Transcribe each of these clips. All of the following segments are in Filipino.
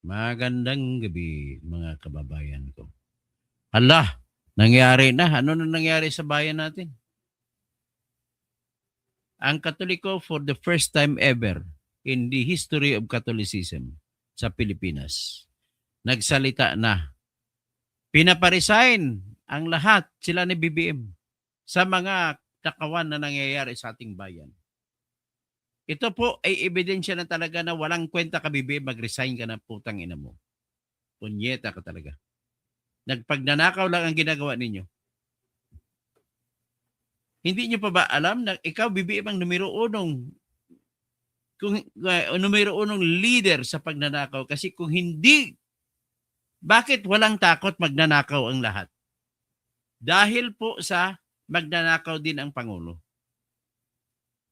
Magandang gabi, mga kababayan ko. Hala, nangyari na. Ano na nangyari sa bayan natin? Ang Katoliko for the first time ever in the history of Catholicism sa Pilipinas, nagsalita na. Pinaparesign ang lahat sila ni BBM sa mga takawan na nangyayari sa ating bayan. Ito po ay ebidensya na talaga na walang kwenta ka BBM, mag-resign ka na, putang ina mo. Punyeta ka talaga. Nagpagnanakaw lang ang ginagawa ninyo. Hindi nyo pa ba alam na ikaw BBM ang numero unong leader sa pagnanakaw? Kasi kung hindi, bakit walang takot magnanakaw ang lahat? Dahil po sa magnanakaw din ang Pangulo.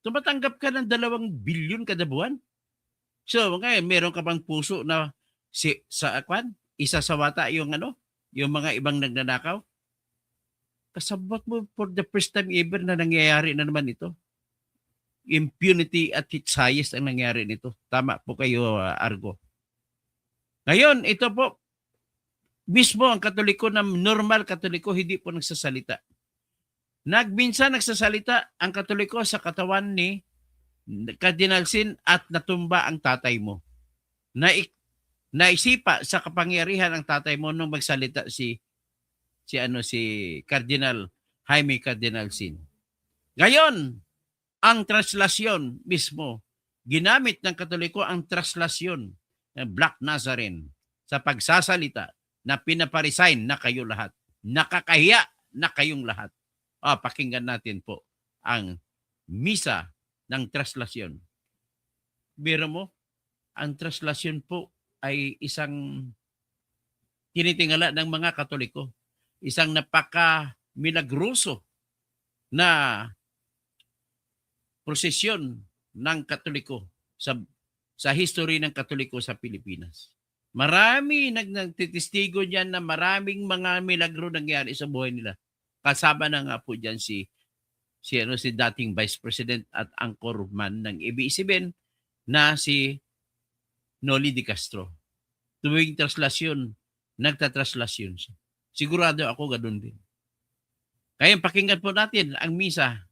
Tumatanggap ka ng 2 bilyon kada buwan. So, ngayon, meron ka bang puso na isasawata yung mga ibang nagnanakaw? Kasabot mo for the first time ever na nangyayari na naman ito. Impunity at its highest ang nangyayari nito. Tama po kayo, Argo. Ngayon, ito po, mismo ang Katoliko na normal Katoliko, hindi po nagsasalita. Minsan nagsasalita ang Katoliko sa katawan ni Cardinal Sin at natumba ang tatay mo. Naisipa sa kapangyarihan ang tatay mo nung magsalita si Cardinal Jaime Cardinal Sin. Ngayon, ang translasyon mismo, ginamit ng Katoliko ang translasyon ng Black Nazarene sa pagsasalita na pinaparesign na kayo lahat. Nakakahiya na kayong lahat. Pakinggan natin po ang misa ng translasyon. Biro mo, ang translasyon po ay isang tinitingala ng mga Katoliko. Isang napaka-milagroso na prosesyon ng Katoliko sa history ng Katoliko sa Pilipinas. Marami nagtitistigo diyan na maraming mga milagro nangyari sa buhay nila. Kasama na nga po diyan si dating Vice President at anchorman ng ABS-CBN na si Noli de Castro. Tuwing translasyon, nagtatraslasyon siya. Sigurado ako ganoon din. Kaya pakinggan po natin ang misa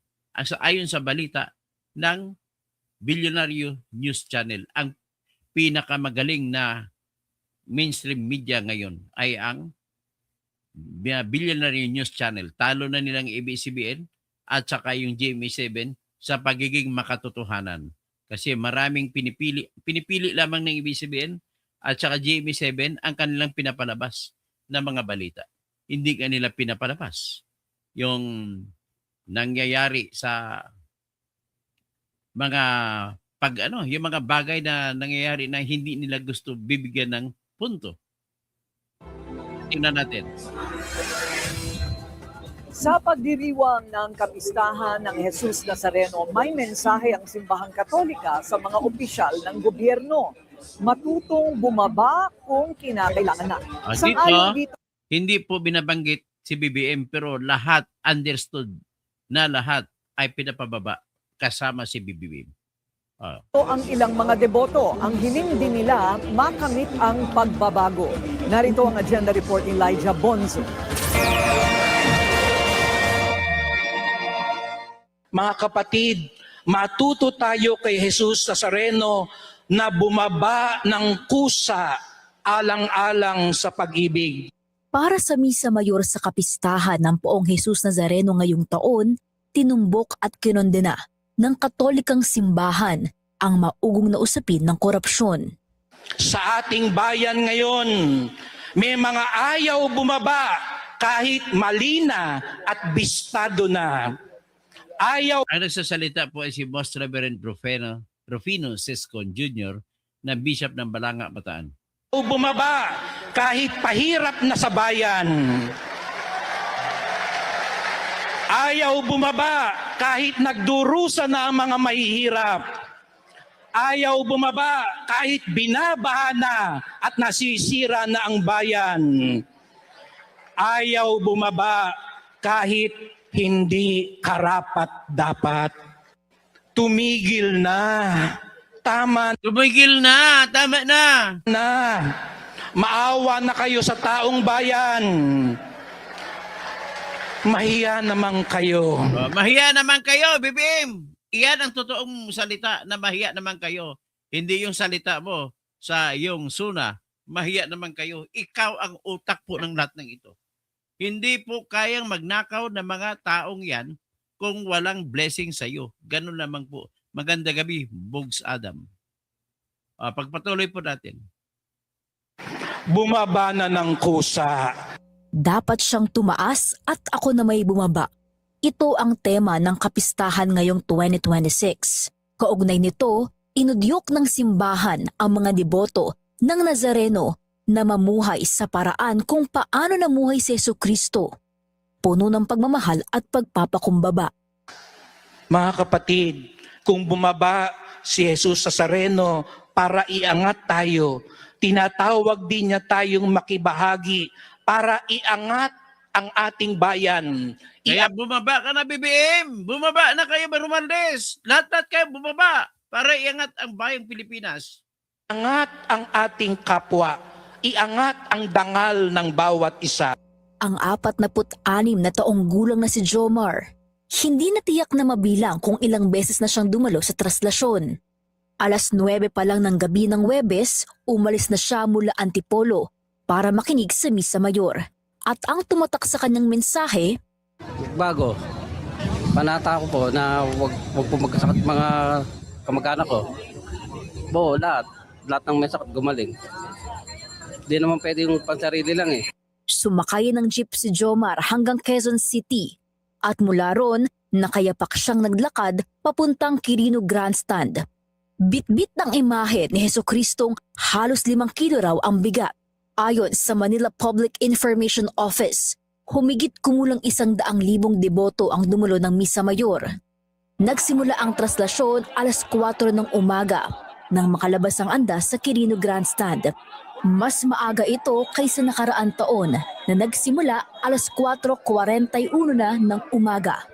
ayon sa balita ng Billionaire News Channel. Ang pinakamagaling na mainstream media ngayon ay ang Billionaire News Channel. Talo na nilang ABS-CBN at saka yung GMA7 sa pagiging makatotohanan. Kasi maraming pinipili lamang ng ABS-CBN at saka GMA7 ang kanilang pinapalabas na mga balita. Hindi kanila pinapalabas yung nangyayari sa mga yung mga bagay na nangyayari na hindi nila gusto bibigyan ng punto. Tingnan natin. Sa pagdiriwang ng kapistahan ng Jesus Nazareno, may mensahe ang Simbahang Katolika sa mga opisyal ng gobyerno. Matutong bumaba kung kinakailangan na. Dito, hindi po binabanggit si BBM pero lahat understood na lahat ay pinapababa kasama si BBM. Ito ang ilang mga deboto. Ang hiling din nila makamit ang pagbabago. Narito ang agenda report ni Elijah Bonzo. Mga kapatid, matuto tayo kay Jesus Nazareno na bumaba ng kusa alang-alang sa pag-ibig. Para sa Misa Mayor sa kapistahan ng Poong Jesus Nazareno ngayong taon, tinumbok at kinondena ng Katolikang simbahan ang maugong na usapin ng korupsyon. Sa ating bayan ngayon, may mga ayaw bumaba kahit malina at bistado na. Ayaw. Ang nagsasalita po ay si Most Reverend Rufino Sescon Jr. na Bishop ng Balanga, Bataan. Bumaba kahit pahirap na sa bayan. Ayaw bumaba kahit nagdurusa na ang mga mahihirap. Ayaw bumaba kahit binabaha na at nasisira na ang bayan. Ayaw bumaba kahit hindi karapat-dapat. Tumigil na. Tama Tumigil na! Tama na! na. Maawa na kayo sa taong bayan. Mahiya naman kayo. Mahiya naman kayo, BBM. Iyan ang totoong salita na mahiya naman kayo. Hindi yung salita mo sa iyong suna. Mahiya naman kayo. Ikaw ang utak po ng lahat ng ito. Hindi po kayang magnakaw ng mga taong yan kung walang blessing sa iyo. Ganun lamang po. Maganda gabi, Bugs Adam. Pagpatuloy po natin. Bumaba na ng kusa. Dapat siyang tumaas at ako na may bumaba. Ito ang tema ng kapistahan ngayong 2026. Kaugnay nito, inudyok ng simbahan ang mga deboto ng Nazareno na mamuhay sa paraan kung paano namuhay si Jesucristo. Puno ng pagmamahal at pagpapakumbaba. Mga kapatid, kung bumaba si Jesus Nazareno para iangat tayo, tinatawag din niya tayong makibahagi para iangat ang ating bayan. Kaya bumaba ka na, BBM. Bumaba na kayo, Romualdez. Lahat-lahat kayo bumaba para iangat ang bayang Pilipinas. Iangat ang ating kapwa. Iangat ang dangal ng bawat isa. Ang 46 na taong gulang na si Jomar, hindi natiyak na mabilang kung ilang beses na siyang dumalo sa traslasyon. Alas 9 pa lang ng gabi ng Huwebes, umalis na siya mula Antipolo para makinig sa Misa Mayor. At ang tumatak sa kanyang mensahe, bago, panata ko po na wag po magkasakit mga kamag-anak ko. Lahat ng may sakit gumaling. Di naman pwede yung pansarili lang eh. sumakay ng jeep si Jomar hanggang Quezon City. At mula ron, nakayapak siyang naglakad papuntang Quirino Grandstand. Bit-bit ng imahe ni Jesucristong halos 5 kilo raw ang bigat. Ayon sa Manila Public Information Office, humigit kumulang 100,000 deboto ang dumulo ng Misa Mayor. Nagsimula ang traslasyon alas 4 ng umaga nang makalabas ang andas sa Quirino Grandstand. Mas maaga ito kaysa nakaraang taon na nagsimula alas 4:41 na ng umaga.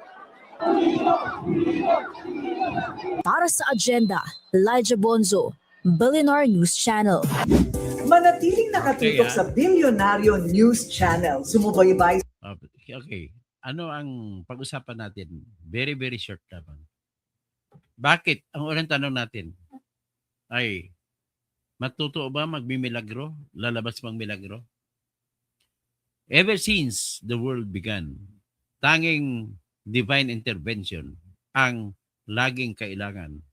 Para sa agenda, Elijah Bonzo, Billionaire News Channel. Manatiling nakatutok Okay, sa Billionario News Channel. Sumubaybay Okay. Ano ang pag-usapan natin? Very, very short lamang. Bakit? Ang unang tanong natin ay, matuto ba magmimilagro? Lalabas bang milagro? Ever since the world began, tanging divine intervention ang laging kailangan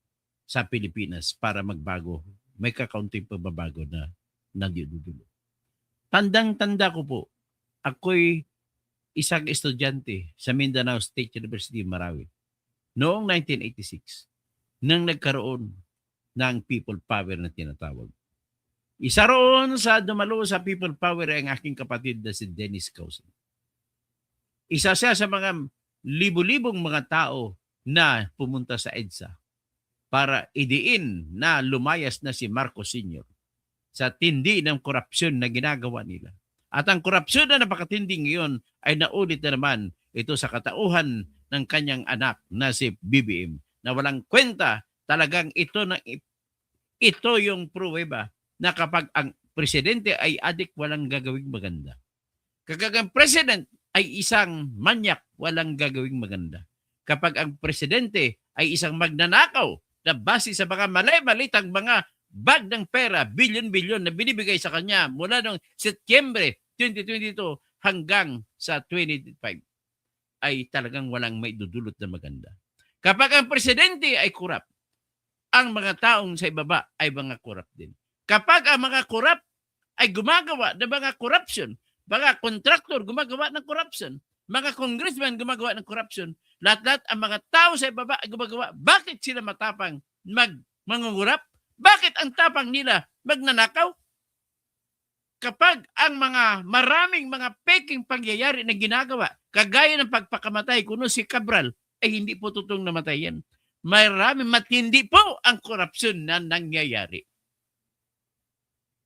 sa Pilipinas para magbago. May kakaunting pagbabago na nandidudulo. Tandang-tanda ko po, ako'y isang estudyante sa Mindanao State University, Marawi. Noong 1986, nang nagkaroon ng people power na tinatawag. Isa roon sa dumalo sa people power ay ang aking kapatid na si Dennis Causa. Isa siya sa mga libu-libong mga tao na pumunta sa EDSA para idiin na lumayas na si Marcos Sr. sa tindi ng korupsyon na ginagawa nila. At ang korupsyon na napakatindi ngayon ay naulit na naman ito sa katauhan ng kanyang anak na si BBM na walang kwenta. Talagang ito yung pruweba na kapag ang presidente ay adik, walang gagawing maganda. Kapag ang president ay isang manyak, walang gagawing maganda. Kapag ang presidente ay isang magnanakaw na base sa mga mali-malitang mga bag ng pera, bilyon-bilyon na binibigay sa kanya mula noong Setyembre 2022 hanggang sa 2025 ay talagang walang maidudulot na maganda. Kapag ang presidente ay corrupt, ang mga taong sa ibaba ay mga corrupt din. Kapag ang mga corrupt ay gumagawa ng mga corruption, mga contractor gumagawa ng corruption, mga congressman gumagawa ng corruption, lahat-lahat ang mga tao sa ibaba ay gumagawa. Bakit sila matapang mangungurap? Bakit ang tapang nila magnanakaw? Kapag ang maraming mga peking pangyayari na ginagawa, kagaya ng pagpakamatay kuno si Cabral, ay hindi po totoong namatay yan. Maraming matindi po ang korupsyon na nangyayari.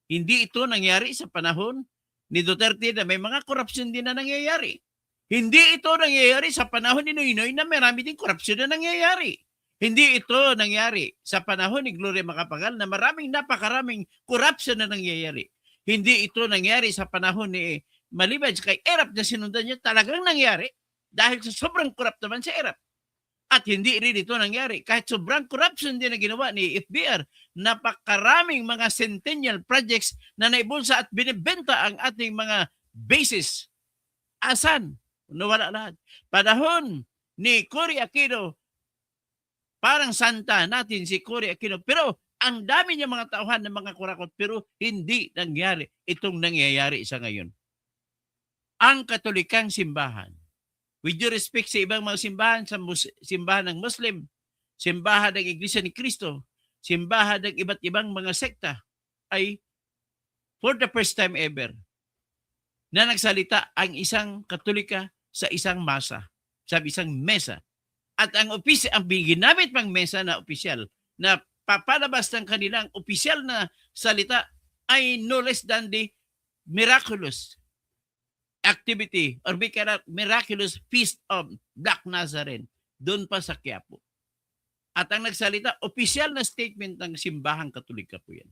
Hindi ito nangyari sa panahon ni Duterte na may mga korupsyon din na nangyayari. Hindi ito nangyayari sa panahon ni Noynoy na marami din korupsyon na nangyayari. Hindi ito nangyari sa panahon ni Gloria Macapagal na napakaraming korupsyon na nangyayari. Hindi ito nangyari sa panahon ni maliban kay Erap na sinundan niya, talagang nangyari dahil sa sobrang corrupt naman si Erap. At hindi rin ito nangyari. Kahit sobrang corruption din na ginawa ni FBR, napakaraming mga centennial projects na naibulsa at binibenta ang ating mga bases. Asan? Nawala lahat. Panahon ni Cory Aquino, parang santa natin si Cory Aquino. Pero ang dami niya mga tauhan ng mga kurakot, pero hindi nangyari itong nangyayari sa ngayon. Ang Katolikang simbahan, with due respect sa ibang mga simbahan, sa simbahan ng Muslim, simbahan ng Iglesia ni Cristo, simbahan ng iba't ibang mga sekta, ay for the first time ever na nagsalita ang isang Katolika sa isang masa, sa isang mesa. At ang ginamit pang mesa na opisyal, na papalabas ng kanilang opisyal na salita ay no less than the miraculous activity or miraculous feast of Black Nazarene doon pa sa Quiapo. At ang nagsalita, opisyal na statement ng simbahang Katolika po yan.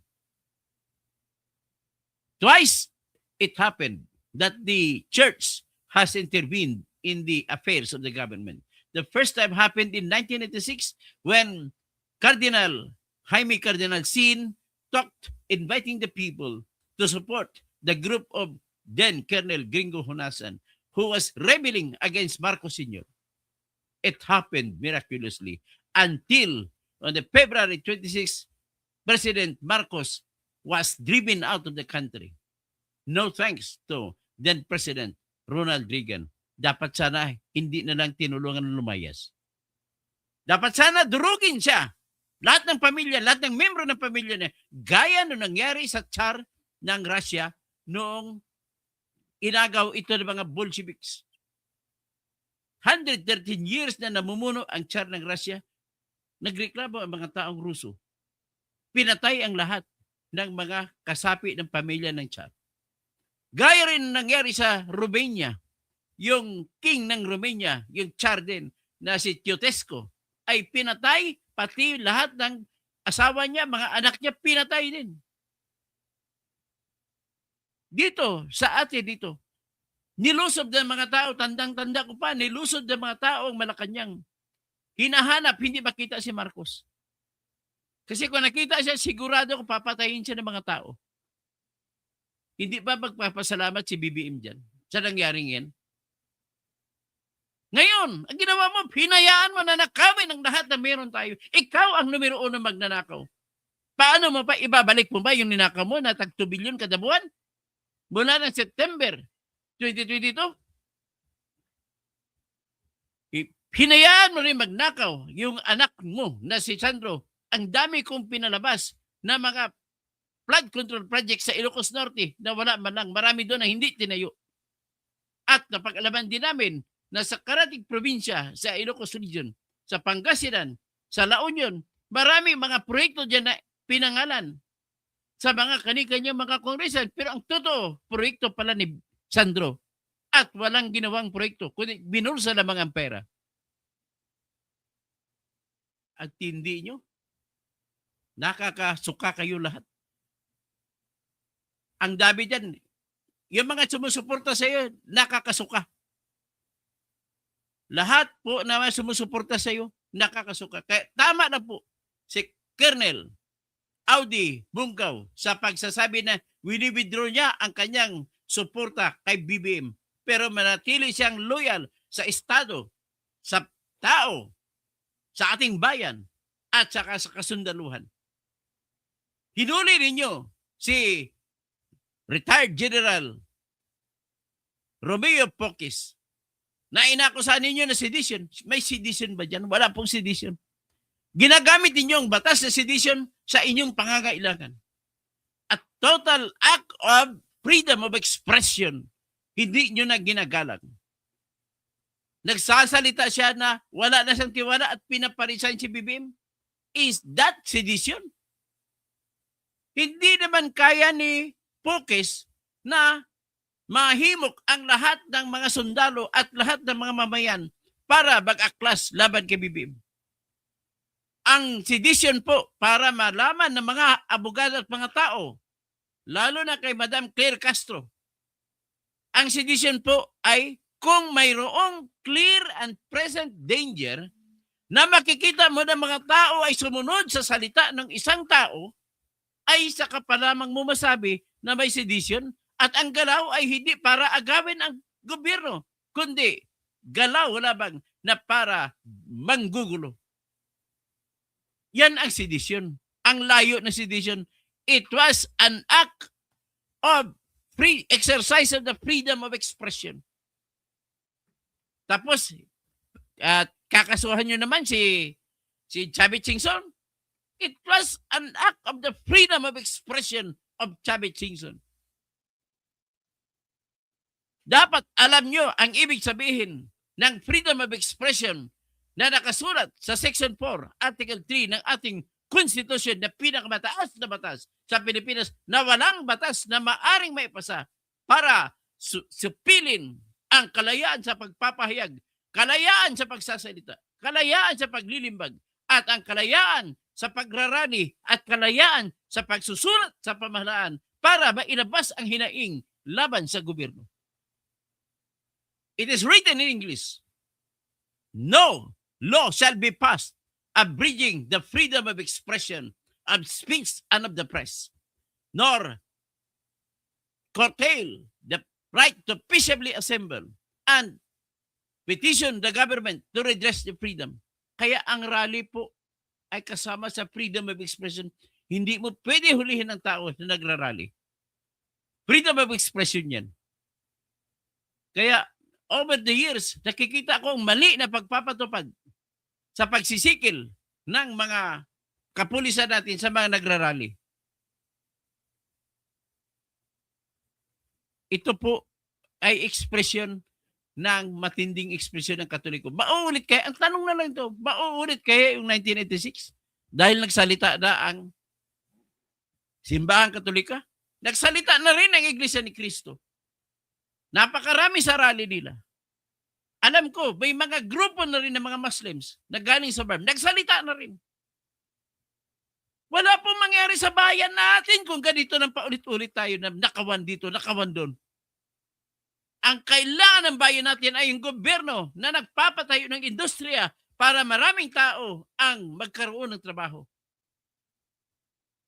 Twice it happened that the church has intervened in the affairs of the government. The first time happened in 1986 when Jaime Cardinal Sin talked inviting the people to support the group of then Colonel Gringo Honasan, who was rebelling against Marcos Sr. It happened miraculously until on the February 26, President Marcos was driven out of the country. No thanks to then President Ronald Reagan. Dapat sana hindi na lang tinulungan ng lumayas. Dapat sana durugin siya. Lahat ng pamilya, lahat ng membro ng pamilya niya, gaya nung nangyari sa Tsar ng Russia noong inagaw ito ng mga Bolsheviks. 113 years na namumuno ang Tsar ng Russia, nagreklamo ang mga taong Ruso. Pinatay ang lahat ng mga kasapi ng pamilya ng Tsar. Gaya rin nangyari sa Romania. Yung king ng Romania, yung Tsar din, na si Ceausescu, ay pinatay, pati lahat ng asawa niya, mga anak niya, pinatay din. Dito, sa atin dito, nilusob ng mga tao, tandang-tanda ko pa, nilusob ng mga tao ang Malacanang. Hinahanap, hindi makita si Marcos. Kasi kung nakita siya, sigurado ko papatayin siya ng mga tao. Hindi ba magpapasalamat si BBM dyan sa nangyaring yan? Ngayon, ang ginawa mo, hinayaan mo na nakawin ang lahat na meron tayo. Ikaw ang numero 1 magnanakaw. Paano mo pa ibabalik mo ba yung ninakaw mo na tag 2 billion kada buwan? Mula ng September 2022? Hinayaan mo rin magnakaw yung anak mo na si Sandro. Ang dami kong pinalabas na mga flood control project sa Ilocos Norte na wala man lang. Marami doon na hindi tinayo. At napag-alaman din namin na sa karating probinsya sa Ilocos Region, sa Pangasinan, sa La Union, marami mga proyekto dyan na pinangalan sa mga kani-kanyang mga kongresan. Pero ang totoo, proyekto pala ni Sandro. At walang ginawang proyekto, kundi binulsa lamang ang pera. At hindi nyo, nakakasuka kayo lahat. Ang dami dyan, yung mga sumusuporta sa iyo, nakakasuka. Lahat po na sumusuporta sa iyo, nakakasuka. Kaya tama na po si Colonel Audi Bungaw sa pagsasabi na wini-withdraw niya ang kanyang suporta kay BBM. Pero manatili siyang loyal sa Estado, sa tao, sa ating bayan, at saka sa kasundaluhan. Hinuli ninyo si retired General Romeo Pocis na inakusahan ninyo na sedition. May sedition ba dyan? Wala pong sedition. Ginagamit ninyo ang batas na sedition sa inyong pangangailangan. At total act of freedom of expression, hindi nyo na ginagalang. Nagsasalita siya na wala na siyang tiwala at pinaparisan si BBM. Is that sedition? Hindi naman kaya ni Pocis na mahimok ang lahat ng mga sundalo at lahat ng mga mamayan para mag-aklas laban kay BBM. Ang sedition po para malaman ng mga abogado at mga tao lalo na kay Madam Claire Castro. Ang sedition po ay kung mayroong clear and present danger na makikita mo na mga tao ay sumunod sa salita ng isang tao, ay saka pa lamang mo masabi na may sedition at ang galaw ay hindi para agawin ang gobyerno, kundi galaw labang na para manggugulo. Yan ang sedition. Ang layo ng sedition. It was an act of free exercise of the freedom of expression. Tapos, kakasuhan nyo naman si Chavit Singson. It was an act of the freedom of expression of Chavit Singson. Dapat alam nyo ang ibig sabihin ng freedom of expression na nakasulat sa Section 4, Article 3 ng ating Constitution na pinakamataas na batas sa Pilipinas na walang batas na maaring maipasa para supilin ang kalayaan sa pagpapahayag, kalayaan sa pagsasalita, kalayaan sa paglilimbag, at ang kalayaan sa pagrarani at kalayaan sa pagsusulat sa pamahalaan para mailabas ang hinaing laban sa gobyerno. It is written in English, no law shall be passed abridging the freedom of expression, of speech, and of the press, nor curtail the right to peaceably assemble and petition the government to redress the freedom. Kaya ang rally po ay kasama sa freedom of expression. Hindi mo pwede hulihin ng tao na nagrarally. Freedom of expression yan. Kaya over the years, nakikita ko ang mali na pagpapatupad sa pagsisikil ng mga kapulisan natin sa mga nagrarally. Ito po ay expression ng matinding ekspresyon ng Katoliko. Mauulit kaya, ang tanong na lang ito, mauulit kaya yung 1986? Dahil nagsalita na ang Simbahang Katolika? Nagsalita na rin ang Iglesia ni Cristo. Napakarami sa rally nila. Alam ko, may mga grupo na rin ng mga Muslims na galing sa BARM. Nagsalita na rin. Wala pong mangyari sa bayan natin kung ganito nang paulit-ulit tayo na nakawan dito, nakawan doon. Ang kailangan ng bayan natin ay yung gobyerno na nagpapatayo ng industriya para maraming tao ang magkaroon ng trabaho.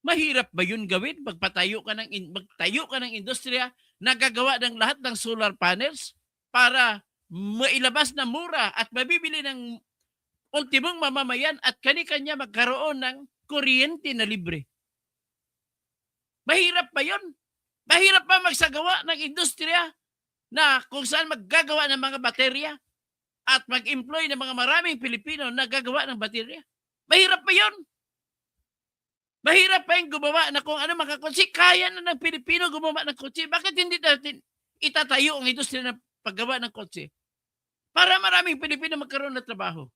Mahirap ba yun gawin? Magtayo ka ng industriya na gagawa ng lahat ng solar panels para mailabas na mura at mabibili ng ultimong mamamayan at kani-kanya magkaroon ng kuryente na libre. Mahirap ba yun? Mahirap ba magsagawa ng industriya na kung saan maggagawa ng mga baterya at mag-employ ng mga maraming Pilipino na gagawa ng baterya? Mahirap ba yun? Mahirap pa yung gumawa na kung ano mga kotse. Kaya na ng Pilipino gumawa ng kotse. Bakit hindi natin itatayo ang industriya ng paggawa ng kotse? Para maraming Pilipino magkaroon ng trabaho.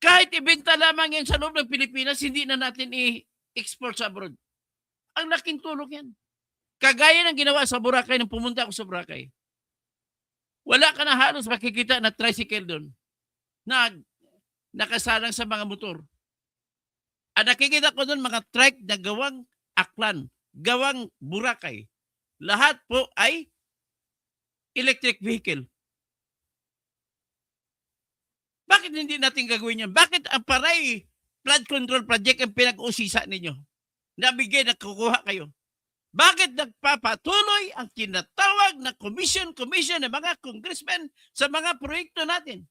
Kahit ibenta lamang yan sa loob ng Pilipinas, hindi na natin i-export sa abroad. Ang laking tulong yan. Kagaya ng ginawa sa Boracay nang pumunta ako sa Boracay. Wala ka na halos makikita na tricycle doon na nakasalang sa mga motor. At nakikita ko doon mga trike na gawang Aklan, gawang Boracay. Lahat po ay electric vehicle. Bakit hindi natin gagawin yan? Bakit ang Paray flood control project ang pinag-usisa ninyo? Nabigay na kukuha kayo. Bakit nagpapatuloy ang tinatawag na commission ng mga congressmen sa mga proyekto natin?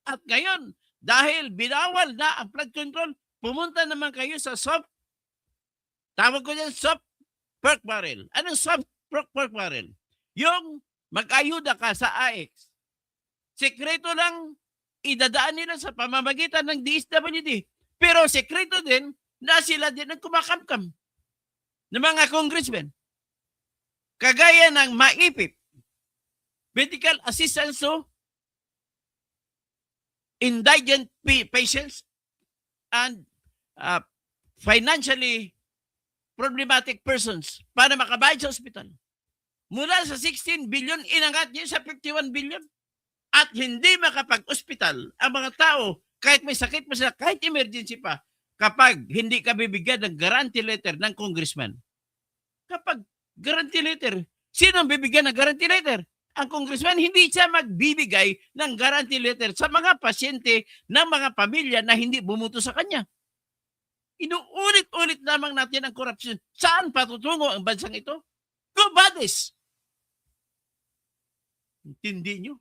At ngayon, dahil binawal na ang flood control, pumunta naman kayo sa soft, tawag ko yan soft pork barrel. Anong soft pork barrel? Yung mag-ayuda ka sa AX. Sekreto lang idadaan nila sa pamamagitan ng DSWD. Pero sekreto din na sila din ang kumakamkam ng mga congressmen. Kagaya ng MAIPIP, Medical Assistance to Indigent Patients and Financially Problematic Persons para makabayad sa ospital. Mula sa 16 billion, inangat niya sa 51 billion. At hindi makapag-ospital ang mga tao kahit may sakit pa sila, kahit emergency pa, kapag hindi ka bibigyan ng guarantee letter ng congressman. Kapag guarantee letter, sino ang bibigyan ng guarantee letter? Ang congressman, hindi siya magbibigay ng guarantee letter sa mga pasyente ng mga pamilya na hindi bumuto sa kanya. Inuulit-ulit lamang natin ang korupsyon. Saan patutungo ang bansang ito? Gobades! Intindi nyo?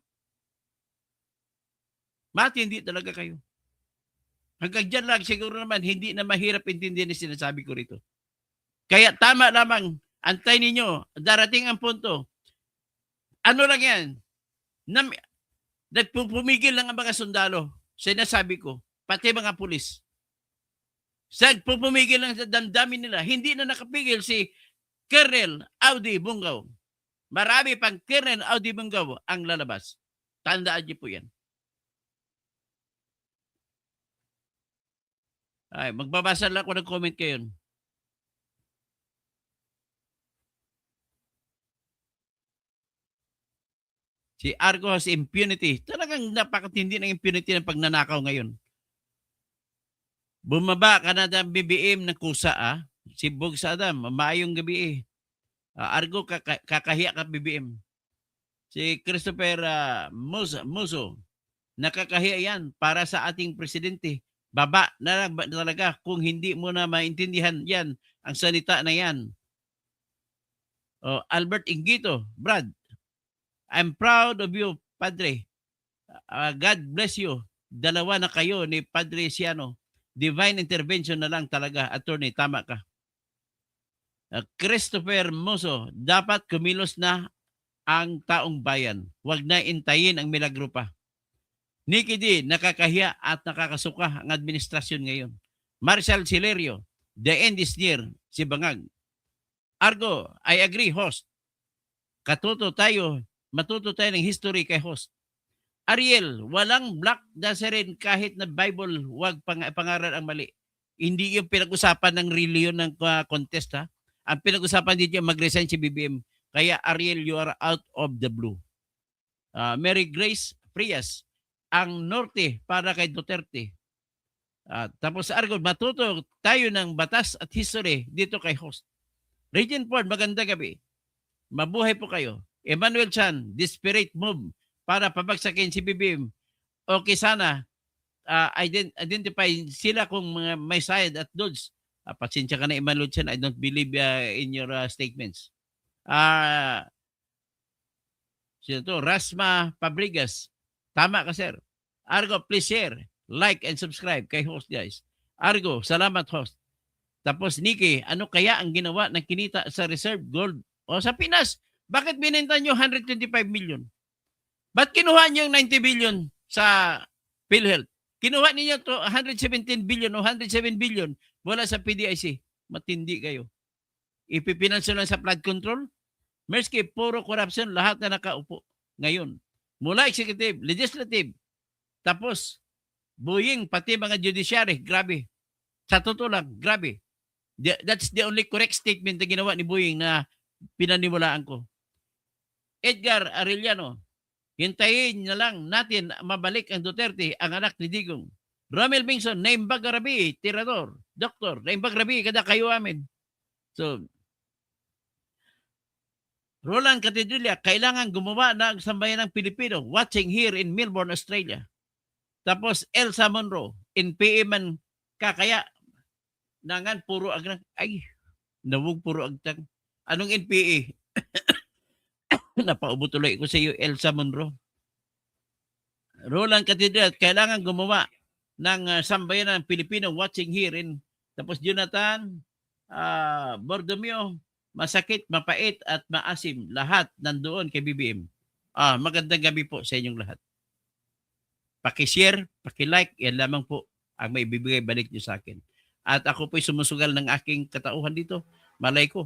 Matindi talaga kayo. Hanggang dyan lang, siguro naman, hindi na mahirap intindihan yung sinasabi ko rito. Kaya tama lamang, antay ninyo, darating ang punto. Ano lang yan? Nagpupumigil lang ang mga sundalo. Sinasabi ko, pati mga pulis. Pupumigil lang sa damdamin nila. Hindi na nakapigil si Colonel Audi Bungaw. Marami pang Colonel Audi Bungaw ang lalabas. Tandaan niyo po yan. Ay, magbabasa lang ako ng comment kayo. Si Argo has impunity. Talagang napakatindi ng impunity ng pagnanakaw ngayon. Bumaba ka na ng BBM na kusa, ah. Si Bog sa Adam, maayong gabi eh. Argo, kakahiya ka BBM. Si Christopher Muso, nakakahiya yan para sa ating presidente. Baba na lang talaga kung hindi mo na maintindihan yan, ang salita na yan. Albert Ingito, Brad, I'm proud of you, Padre. God bless you. Dalawa na kayo ni Padre Siano. Divine intervention na lang talaga, attorney. Tama ka. Christopher Muso, dapat kumilos na ang taong bayan. Huwag na intayin ang milagro pa. Nikki D, nakakahiya at nakakasuka ang administrasyon ngayon. Marshall Silerio, the end is near. Si Bangag. Argo, I agree, host. Matuto tayo ng history kay host. Ariel, walang black dasarin kahit na Bible, wag pangaral ang mali. Hindi yung pinag-usapan ng reliyon ng contest, ha? Ang pinag-usapan dito yung mag-resign si BBM. Kaya Ariel, you are out of the blue. Mary Grace Frias, ang norte para kay Duterte. Tapos Argo, matuto tayo ng batas at history dito kay host. Regent Ford, maganda gabi. Mabuhay po kayo. Emmanuel Chan, desperate move para pabagsakin si BBM. Okay sana, identify sila kung mga may side at dodge. Pasensya ka na Emmanuel Chan, I don't believe in your statements. Sino to? Rasma Pabrigas. Tama ka, sir. Argo, please share, like, and subscribe kay host, guys. Argo, salamat, host. Tapos, Nikki, ano kaya ang ginawa ng kinita sa reserve gold o sa Pinas? Bakit binenta nyo 125 million? Ba't kinuha nyo yung 90 billion sa PhilHealth? Kinuha ninyo to 117 billion o 107 billion mula sa PDIC. Matindi kayo. Ipipinansyo lang sa flood control? Meski puro corruption, lahat na nakaupo ngayon. Mula executive, legislative, tapos buwing, pati mga judiciary, grabe. Sa totoo lang, grabe. That's the only correct statement na ginawa ni Boying na pinanimulaan ko. Edgar Arellano, hintayin na lang natin mabalik ang Duterte, ang anak ni Digong. Romel Bingson, naimbag Rabi, tirador, doktor, naimbag Rabi, kada kayo amin. So, Roland Catedrilla, kailangan gumawa ng sambayan ng Pilipino watching here in Melbourne, Australia. Tapos Elsa Monroe, in PM kakaya, nangan puro agran, ay, nawag puro agtang. Anong NPA? Napaubo tuloy ko sa iyo, Elsa Monroe. Roland Catedral, kailangan gumawa ng sambayan ng Pilipino watching here in. Tapos Jonathan Bordomeo, masakit, mapait at maasim. Lahat nandoon kay BBM. Magandang gabi po sa inyong lahat. Paki-share, paki-like, yan lamang po ang may bibigay balik niyo sa akin. At ako po'y sumusugal ng aking katauhan dito. Malay ko,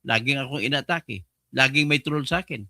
laging akong inatake. Laging may troll sa akin.